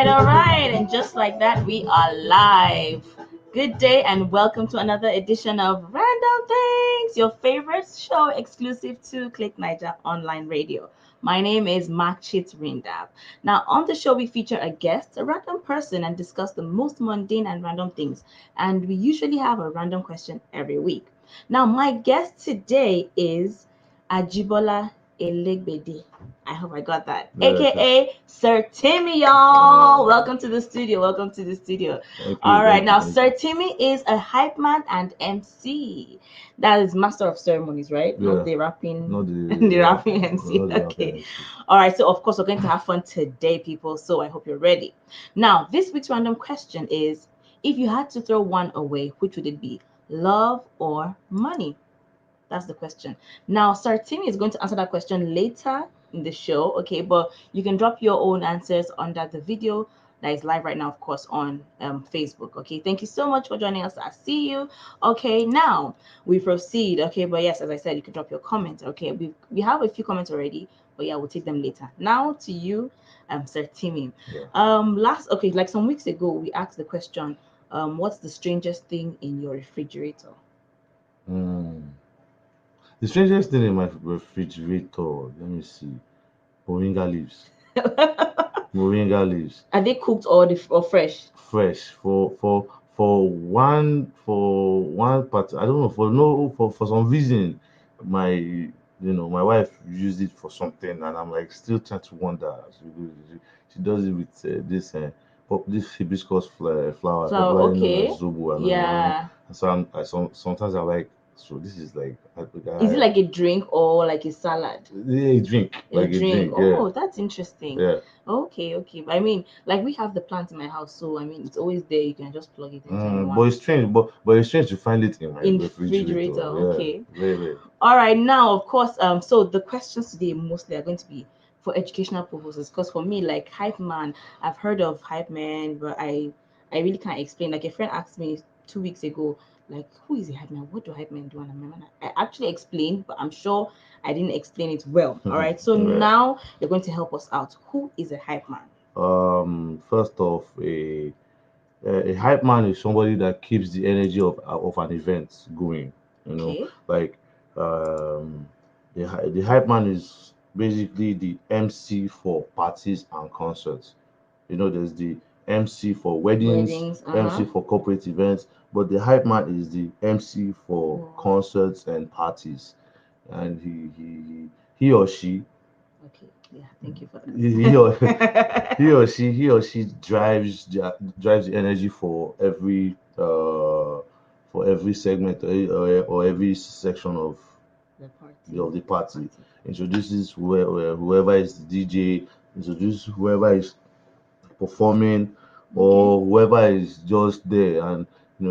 all right. And just like that, we are live. Good day and welcome to another edition of Random Things, your favorite show exclusive to Click Niger Online Radio. My name is Makcit Rindab. Now, on the show, we feature a guest, a random person, and discuss the most mundane and random things. And we usually have a random question every week. Now, my guest today is Ajibola Elegbede. I hope I got that. AKA Sir Timmy, y'all. Welcome to the studio. Welcome to the studio. All right. Now, Sir Timmy is a hype man and MC. That is master of ceremonies, right? Yeah. Not the rapping. Not The rapping MC. not the Okay. rapping MC. All right. So, of course, we're going to have fun today, people. So, I hope you're ready. Now, this week's random question is: if you had to throw one away, which would it be? Love or money? That's the question. Now, Sir Timmy is going to answer that question later in the show, okay? But you can drop your own answers under the video that is live right now, of course, on Facebook, okay? Thank you so much for joining us. I see you. Okay, now we proceed, okay? But yes, as I said, you can drop your comments, okay? We have a few comments already, but yeah, we'll take them later. Now to you, Sir Timmy. Yeah. Like some weeks ago, we asked the question, what's the strangest thing in your refrigerator? The strangest thing in my refrigerator, let me see, moringa leaves. Moringa leaves. Are they cooked or fresh? Fresh for one part. I don't know for some reason, my wife used it for something, and I'm like still trying to wonder. She does it with this hibiscus flower, popularly known Okay. as zobo, Yeah. and so sometimes I'm like, so this is like Is it like a drink or like a salad? a drink, like a drink, yeah, Oh, that's interesting. yeah. Okay. I mean, like we have the plant in my house, so I mean, it's always there. You can just plug it into But one. it's strange, but it's strange to find it in my In refrigerator. refrigerator, Yeah, okay. very. All right, now of course, so the questions today mostly are going to be for educational purposes. Because for me, like Hypeman, I've heard of Hypeman, but I really can't explain. Like a friend asked me 2 weeks ago, like, who is a Hypeman? What do Hypeman do? And I actually explained, but I'm sure I didn't explain it well. All right, so Yeah. now you're going to help us out. Who is a Hypeman? First off, a hype man is somebody that keeps the energy of an event going. Okay. Like um, the hype man is basically the MC for parties and concerts. There's the MC for weddings, Weddings, MC for corporate events, but the hype man is the MC for Oh. concerts and parties, and he or she Okay. Yeah. Thank you for that. he or he or she drives the energy for every segment or every section of the party. Introduces whoever is the DJ, introduces whoever is performing, or whoever is just there, and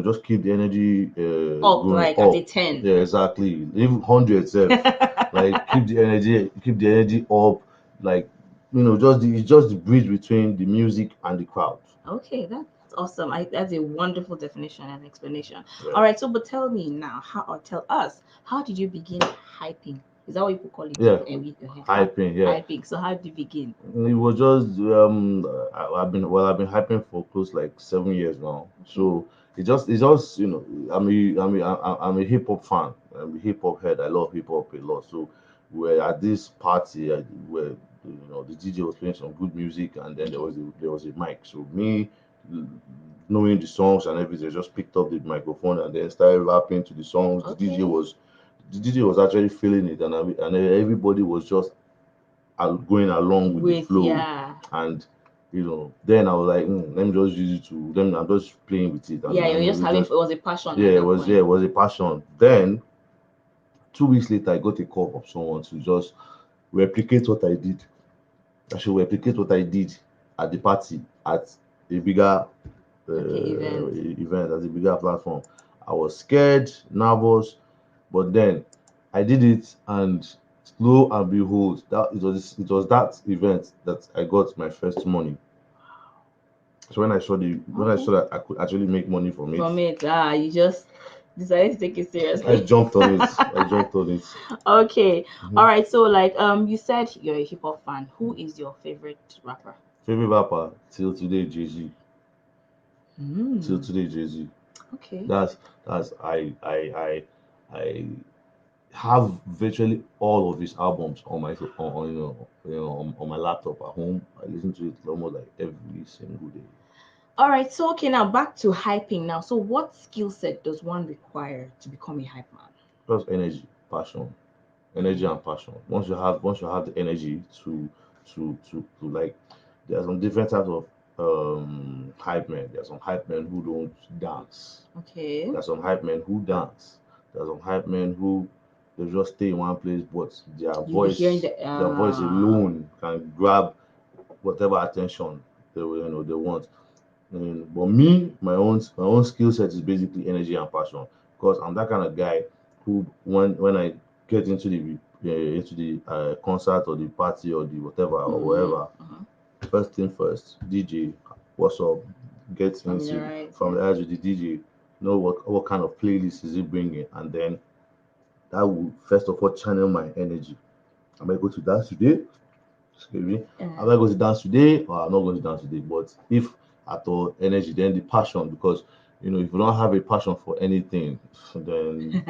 just keep the energy Up going like up. at a 10. Yeah, exactly. Even 100 self. Like keep the energy up. Like it's just the bridge between the music and the crowd. Okay, that's awesome. That's a wonderful definition and explanation. Yeah. All right, so but tell me now, tell us, how did you begin hyping? Is that what you call it? Yeah. Hyping. Hyping, yeah. Hyping. So how did you begin? It was just I've been hyping for close like 7 years now. So it's just I'm a hip hop fan. I'm a hip hop head. I love hip hop a lot. So we're at this party where the DJ was playing some good music, and then there was a mic. So me, knowing the songs and everything, I just picked up the microphone and then started rapping to the songs. Okay. The DJ was actually feeling it, and everybody was just going along with the flow. Yeah. And then I was like, let me just use it to. Then I'm just playing with it. Yeah, you're just having. It was a passion. Yeah, at that it was. point. Yeah, it was a passion. Then 2 weeks later, I got a call from someone to just replicate what I did. I should replicate what I did at the party at a bigger event, at a bigger platform. I was scared, nervous, but then I did it, and lo and behold, that it was that event that I got my first money. So when I saw that I could actually make money from it, you just decided to take it seriously. I jumped on it. Okay. All right. So like you said you're a hip hop fan. Who is your favorite rapper? Favorite rapper till today, Jay-Z. Till Mm, today, Jay-Z. okay. That's I have virtually all of his albums on my on my laptop at home. I listen to it almost like every single day. All right. So okay, now back to hyping now. So what skill set does one require to become a hype man? Just energy, passion, energy Mm, and passion. Once you have the energy to like, there are some different types of hype men. There are some hype men who don't dance. okay. There are some hype men who dance. There are some hype men who they just stay in one place, but You'll be hearing their voice alone can grab whatever attention they want. But me, my own skill set is basically energy and passion, because I'm that kind of guy who, when I get into the concert or the party or the whatever or mm, wherever, first thing first, DJ, what's up? Get into familiarize, from yeah. the edge with the DJ, know what kind of playlist is he bringing, and then that will first of all channel my energy. Am I going to dance today? Excuse me. Am Uh, I going to dance today or I'm not going to dance today? But if at all energy, then the passion, because if you don't have a passion for anything, then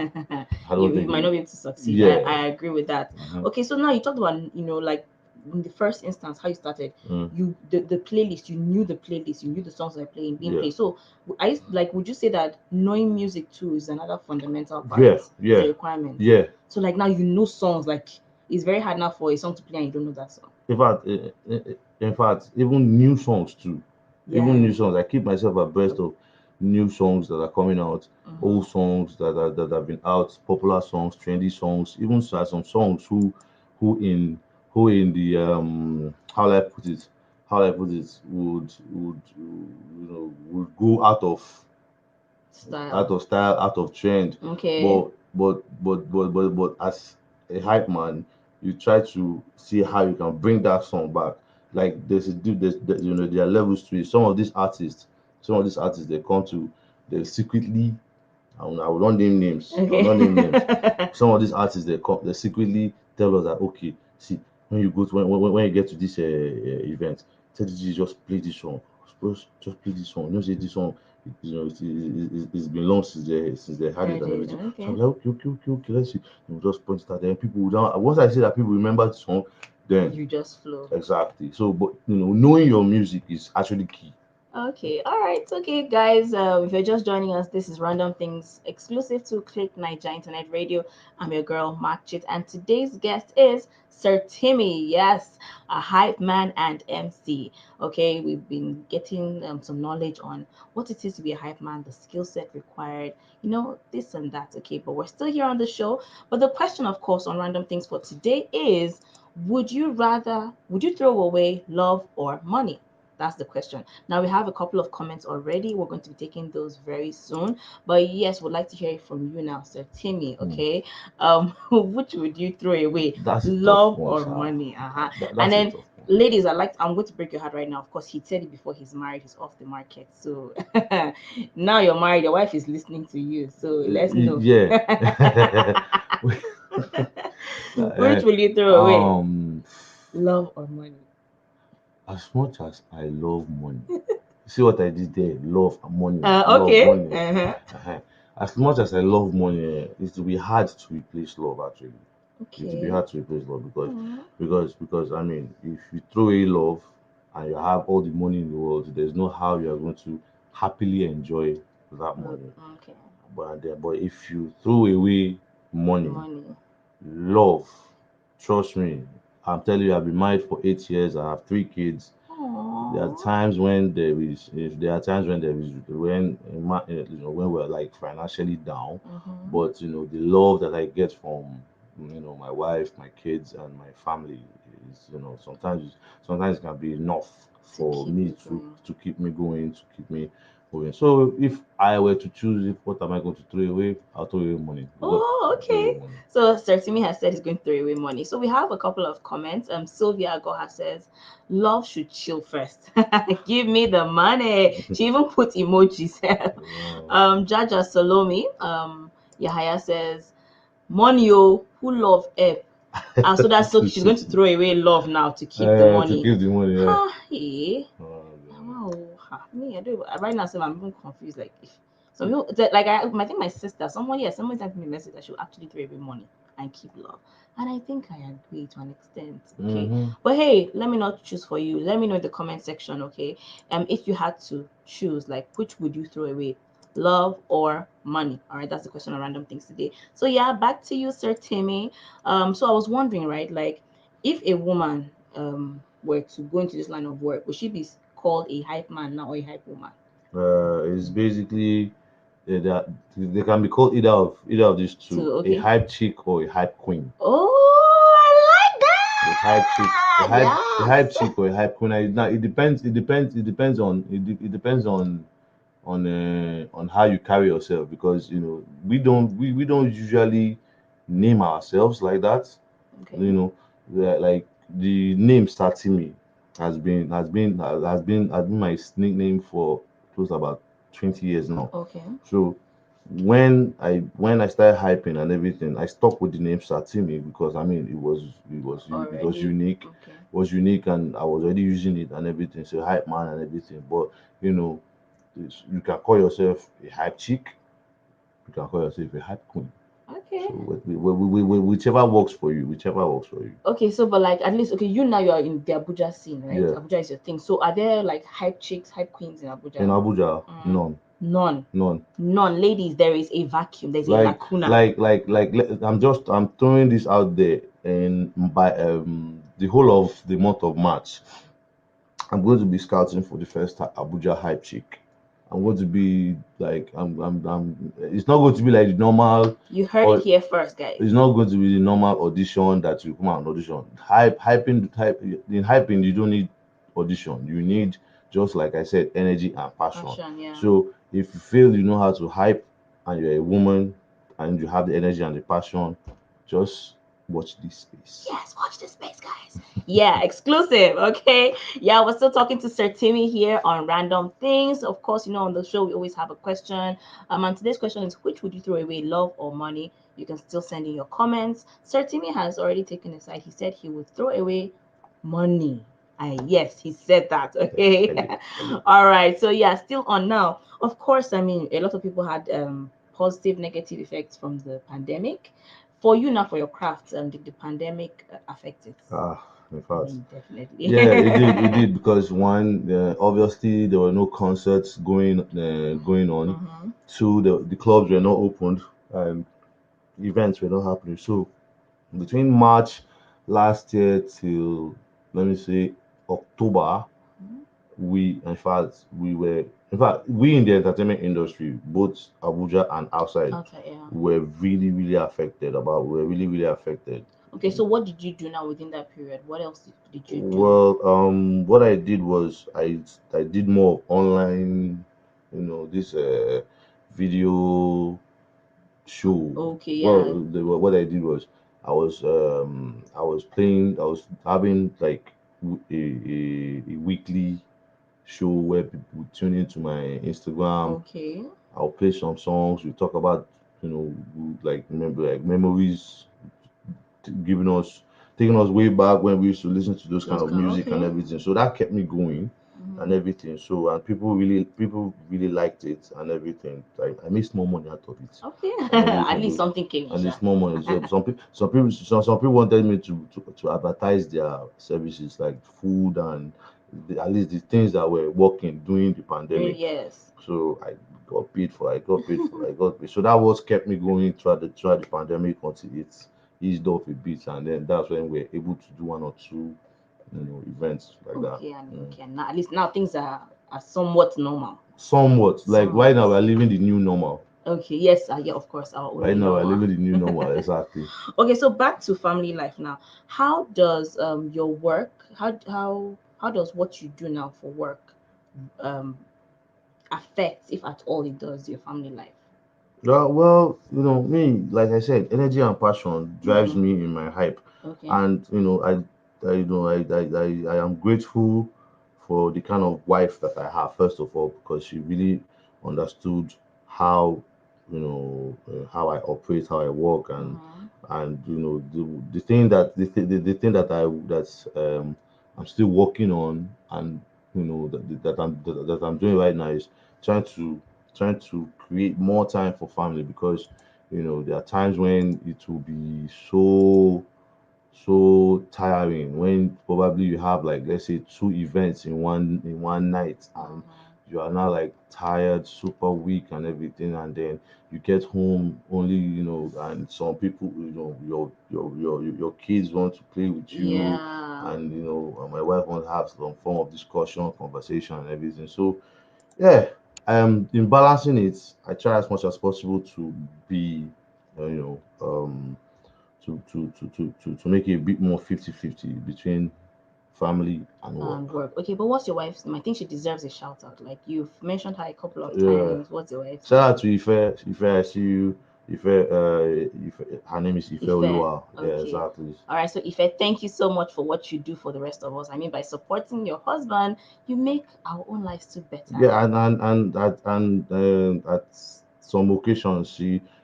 I don't you think might not be able to succeed. I, yeah. I agree with that. Mhm. Okay, so now you talked about, like in the first instance, how you started. Mm, The playlist, you knew the playlist, you knew the songs that are playing being yeah. played. So I like, would you say that knowing music too is another fundamental part? Yeah, It's a yeah, requirement. yeah. So like now you know songs, like it's very hard now for a song to play and you don't know that song. In fact, even new songs too. Even Yeah. new songs. I keep myself abreast of new songs that are coming out, Mm-hmm. old songs that have been out, popular songs, trendy songs, even some songs who in the how will I put it? Would go Style. out of style, out of trend. Okay. But as a hype man, you try to see how you can bring that song back. Like there are levels to it. Some of these artists they come to, they secretly, I will not name names. I will not name names. Okay. Some of these artists they secretly tell us that, okay, see, when you get to this event, tell the DJ just play this song. Just play this song. You know, say this song. It's been long since they had it Heard and it. everything. So I'm Okay. like, okay, let's see. Just point it out there. People will down. Once I say that people remember the song, then You just flow. exactly. So, but knowing your music is actually key. Okay, all right, okay, guys. If you're just joining us, this is Random Things exclusive to Click Niger Internet Radio. I'm your girl Makcit, and today's guest is Sir Timmy. Yes, a hype man and MC. Okay, we've been getting some knowledge on what it is to be a hype man, the skill set required, this and that. Okay, but we're still here on the show. But the question, of course, on Random Things for today is: would you throw away love or money? That's the question. Now we have a couple of comments already. We're going to be taking those very soon. But yes, we'd like to hear it from you now, Sir Timmy. Hmm. Okay. Which would you throw away? That's a tough Love one, or sir. money? Uh-huh. And That's a then tough one. ladies, I'm going to break your heart right now. Of course, he said it before he's married, he's off the market. So now you're married, your wife is listening to you. So let's know. Yeah. Which Uh, will you throw away? um, Love or money? as much as I love money, see what I did there? Love Okay. money. Uh-huh. Uh-huh. As much as I love money, it will be hard to replace love. Actually, it will be Okay. hard to replace love because Aw. I mean, if you throw away love and you have all the money in the world, there's no how you are going to happily enjoy that money. Okay. But if you throw away money, Money. love, trust me, I'm telling you, I've been married for 8 years. I have 3 kids. There are Aww. times when there is, if there are times when there is, when we're like financially down, Mm-hmm. but the love that I get from my wife, my kids, and my family is, sometimes it can be enough To for keep me you to going. to keep me going, to keep me moving. So if I were to choose, what am I going to throw away? I'll throw away money. Oh, I'll throw away okay. money. So Sertimi has said he's going to throw away money. So we have a couple of comments. Sylvia Agoha says, "Love should chill first. Give me the money." She even put emojis. Wow. Jaja Salome. Yahaya says, "Money, oh, who love app?" And so that's so she's going to throw away love now to keep the To money. keep the money, yeah. Ha, yeah. Oh, Wow. Ha, me, I do right now. So I'm even confused. Like if some people, like I think my sister, someone sent me a message that she'll actually throw away money and keep love. And I think I agree to an extent. Okay. Mm-hmm. But hey, let me not choose for you. Let me know in the comment section, okay? If you had to choose, like which would you throw away? Love or money? All right, that's the question on random things today. So yeah, back to you, Sir Timmy. So I was wondering, right, like if a woman were to go into this line of work, would she be called a hype man now or a hype woman? It's basically that they can be called either of these two, Two, a okay. hype chick or a hype queen. Oh, I like A hype chick, that. a hype Yes. chick or a hype queen. Now it depends. It depends on it depends on how you carry yourself, because we don't usually name ourselves like that. Okay. Like the name Sir Timmy has been my nickname for close to about 20 years now. Okay. So when I started hyping and everything, I stuck with the name Sir Timmy because I mean it was Already. unique, Okay. and I was already using it and everything. So hype man and everything. But you know, you can call yourself a hype chick, you can call yourself a hype queen. Okay. So whichever works for you, whichever works for you. Okay, so but like at least okay, you now you are in the Abuja scene, right? Yeah. Abuja is your thing. So are there like hype chicks, hype queens in In Abuja? Abuja, Mm, none, none. none. None. Ladies, there is a vacuum. There's a Like, lacuna. I'm throwing this out there, and by the whole of the month of March, I'm going to be scouting for the first Abuja hype chick. I'm going to be like, it's not going to be like the normal, You heard it or here first, guys. it's not going to be the normal audition that you come out and audition. In hyping, you don't need audition. You need, just like I said, energy and passion. Passion, yeah. So if you feel you know how to hype and you're a woman and you have the energy and the passion, just watch this space. Yes, watch this space, guys. Yeah, exclusive. Okay. Yeah, we're still talking to Sir Timmy here on random things. Of course, on the show we always have a question. And today's question is which would you throw away, love or money? You can still send in your comments. Sir Timmy has already taken a side. He said he would throw away money. Yes, he said that. Okay. All right. So yeah, still on now. Of course, I mean a lot of people had positive, negative effects from the pandemic. For you now, for your craft, did the pandemic affect it? In I fact, mean, definitely. yeah, it did because one, obviously there were no concerts going on. Mhm. Two, the clubs were not opened and events were not happening. So between March last year till, let me say, October, we in the entertainment industry, both Abuja and outside, Outside, yeah. were really really affected. We were really really affected. Okay, so what did you do now within that period? What else did you do? Well, what I did was I did more online, this video show. Okay, yeah. Well, what I did was I was having like a weekly show where people would tune into my Instagram. Okay. I'll play some songs. We talk about, like, remember, like memories, giving us taking us way back when we used to listen to those kind Those of kind. music and Okay. everything. So that kept me going and Mhm. everything. So, and people really liked it and everything. Like, I made small money out of it Okay. and At everything. least something came in, And the sha. small money. So some people wanted me to advertise their services, like food and at least the things that were working during the pandemic. Yes. So I got paid. So that was kept me going throughout the pandemic until it eased off a bit, and then that's when we're able to do one or two, events like that. Okay, and Mm. okay, and now at least now things are somewhat normal. Somewhat, like Somewhat. right now we're living the new normal. Okay, yes, yeah, of course, our own Right new now we're normal. living the new normal, exactly. Okay, so back to family life now. How does your work, how does what you do now for work um affect, if at all it does, your family life? Well, me, like I said, energy and passion drives Hmm. me in my hype, Okay. and I am grateful for the kind of wife that I have. First of all, because she really understood how how I operate, how I work, and Hmm. and the thing that the thing that I'm still working on, and that I'm doing right now, is trying to create more time for family, because there are times when it will be so tiring, when probably you have, like, let's say, two events in one night, and you are now like tired, super weak and everything, and then you get home only, and some people, your kids want to play with you, Yeah. and my wife wants to have some form of discussion, conversation, and everything. So yeah, in balancing it, I try as much as possible to be, to make it a bit more 50-50 between family and And work. work. Okay, but what's your wife's name? I think she deserves a shout out. Like you've mentioned her a couple of Yeah. times. What's your wife's Shout name? out to Ife. Ife, I see you. Ife, her name is Ife Ife. Olua. Yeah, Okay. exactly. All right. So Ife, thank you so much for what you do for the rest of us. I mean, by supporting your husband, you make our own lives too better. Yeah, and at some occasions,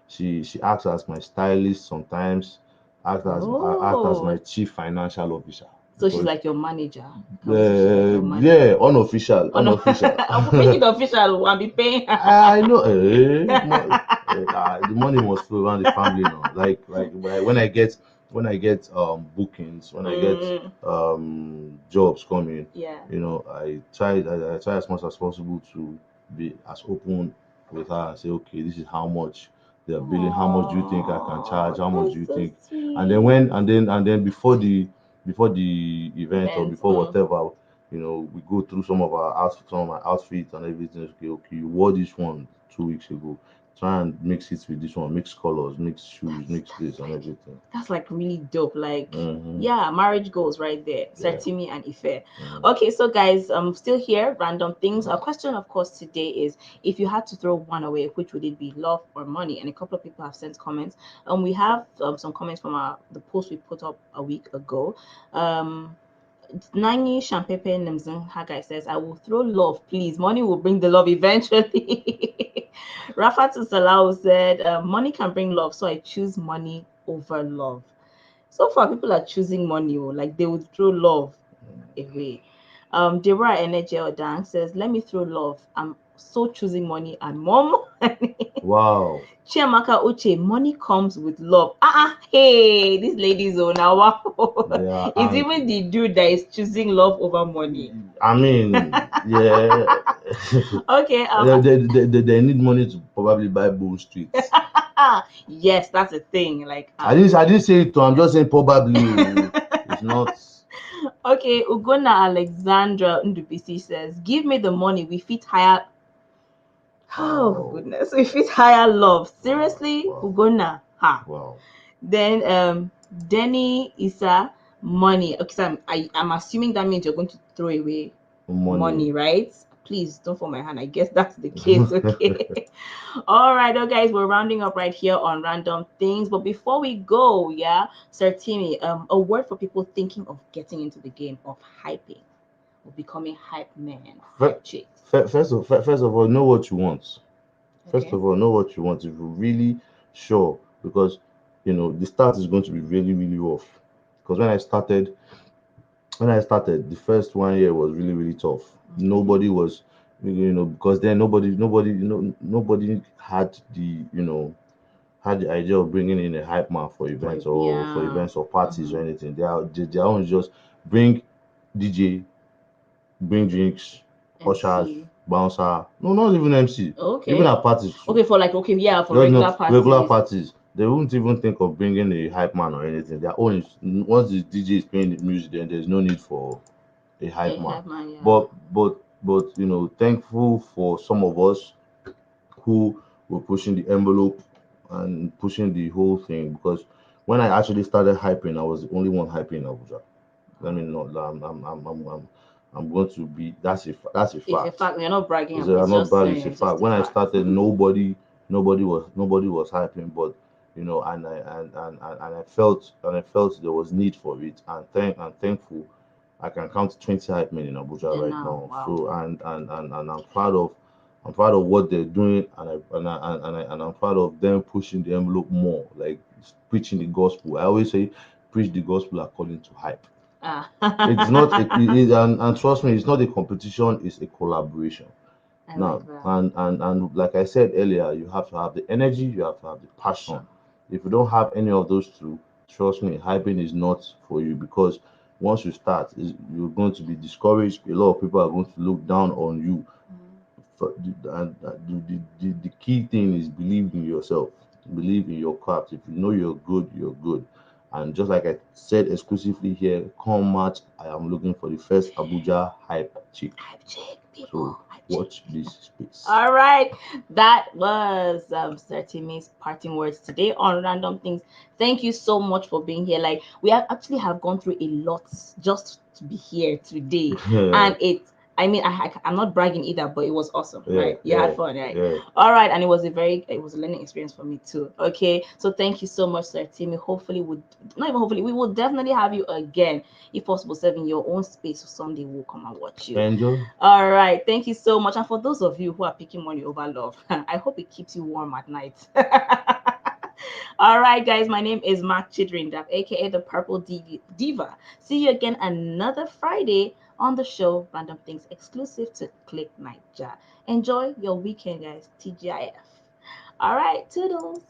she acts as my stylist sometimes, act as my Oh, chief financial officer, so she's because like your manager. Can we say she's like your manager? yeah, unofficial, Oh no, unofficial. make it official. I'll be paying her. I know, the money must flow around the family now. Like when I get bookings, when I get Mm, jobs coming, yeah. I try as much as possible to be as open with her and say, okay, this is how much they're billing. How much do you think I can charge? Oh, How much do that's you so think? And then sweet. when and then before the event, or Event. before whatever, we go through some of my outfits and everything. Okay, you wore this one 2 weeks ago. Try and mix it with this one. Mix colors, mix shoes, That's mix that's this and like everything. that's like really dope. Like, Hmm. yeah, marriage goals right there. Sir Yeah. Timmy and Ife. Mhm. Okay, so guys, still here. Random things. Our question, of course, today is if you had to throw one away, which would it be, love or money? And a couple of people have sent comments. We have some comments from the post we put up a week ago. Um, Nani Champepe Nemzin Hagai says, I will throw love, please. Money will bring the love eventually. Rafatu Salau said, money can bring love, so I choose money over love. So far, people are choosing money, like they would throw love away. Deborah Energy Odang says, let me throw love. I'm so choosing money and more money. Wow. Chiamaka Uche, money comes with love. Hey, these ladies, oh, now wow. They are It's even angry. the dude that is choosing love over money. I mean, yeah. Okay, They need money to probably buy Bull Streets. yes, that's a thing. Like, I didn't say it. I'm just saying probably. Oh, it's not. okay, Ugona Alexandra Ndubisi says, give me the money, we fit hire. Oh, Wow. goodness, we fit hire love. Wow. Seriously, Wow. Ugona, ha. Wow. Then Denny Isa money. Okay, so I'm assuming that means you're going to throw away Money. money, right? Please don't fall my hand. I guess that's the case. Okay. All right, oh guys, we're rounding up right here on random things. But before we go, yeah, Sir Timmy, a word for people thinking of getting into the game of hyping, of becoming hype men, Fir- hype chicks. first of all, know what you want. First Okay. of all, know what you want. If you're really sure, because the start is going to be really, really rough. Because when I started, the first 1 year was really, really tough. Okay. Nobody was, because then nobody had had the idea of bringing in a hype man for events, Yeah. or parties, or Mm-hmm. anything. Their own is just bring DJ, bring drinks, ushers, MC. bouncer. No, not even MC. Even Okay. at parties too. Okay, for like, okay, yeah, for Just regular not regular parties. parties. They won't even think of bringing a hype man or anything. Their own is, once the DJ is playing the music, then there's no need for a hype A man. hype man, yeah. But thankful for some of us who were pushing the envelope and pushing the whole thing, because when I actually started hyping, I was the only one hyping in Abuja. Let me not. I'm going to be. That's a It's a fact. fact. We're not bragging. I'm It's not just bad. It's a it's fact. just a When I fact. started, nobody was hyping, but and I felt there was need for it, and thankful I can count 20 hype men in Abuja And right now, now. wow. So and I'm proud of I'm proud of what they're doing, and I'm proud of them pushing the envelope more, like preaching the gospel. I always say, preach the gospel according to hype. Ah. It's not and trust me, it's not a competition, it's a collaboration. I Now, like that. and like I said earlier, you have to have the energy, you have to have the passion. Passion. If you don't have any of those two, trust me, hyping is not for you, because once you start, you're going to be discouraged. A lot of people are going to look down on you. And the key thing is believe in yourself, believe in your craft. If you know you're good, you're good. And just like I said exclusively here, come March, I am looking for the first Abuja hype chick. Hype check, So people. Hype check. watch this space. All right, that was Sir Timmy's parting words today on Random Things. Thank you so much for being here. Like we have actually have gone through a lot just to be here today, Yeah, and it. I mean, I'm not bragging either, but it was awesome, yeah, right? You had yeah, fun, right? yeah. All right, and it was a learning experience for me too. Okay, so thank you so much, Sir Timmy. Hopefully, not even hopefully, we will definitely have you again, if possible, serving your own space. So someday we'll come and watch you. Angel, All right. Thank you so much. And for those of you who are picking money over love, I hope it keeps you warm at night. All right, guys. My name is Makcit, aka the Purple Diva. See you again another Friday on the show Random Things exclusive to Click Niger. Enjoy your weekend, guys. TGIF. All right. Toodles.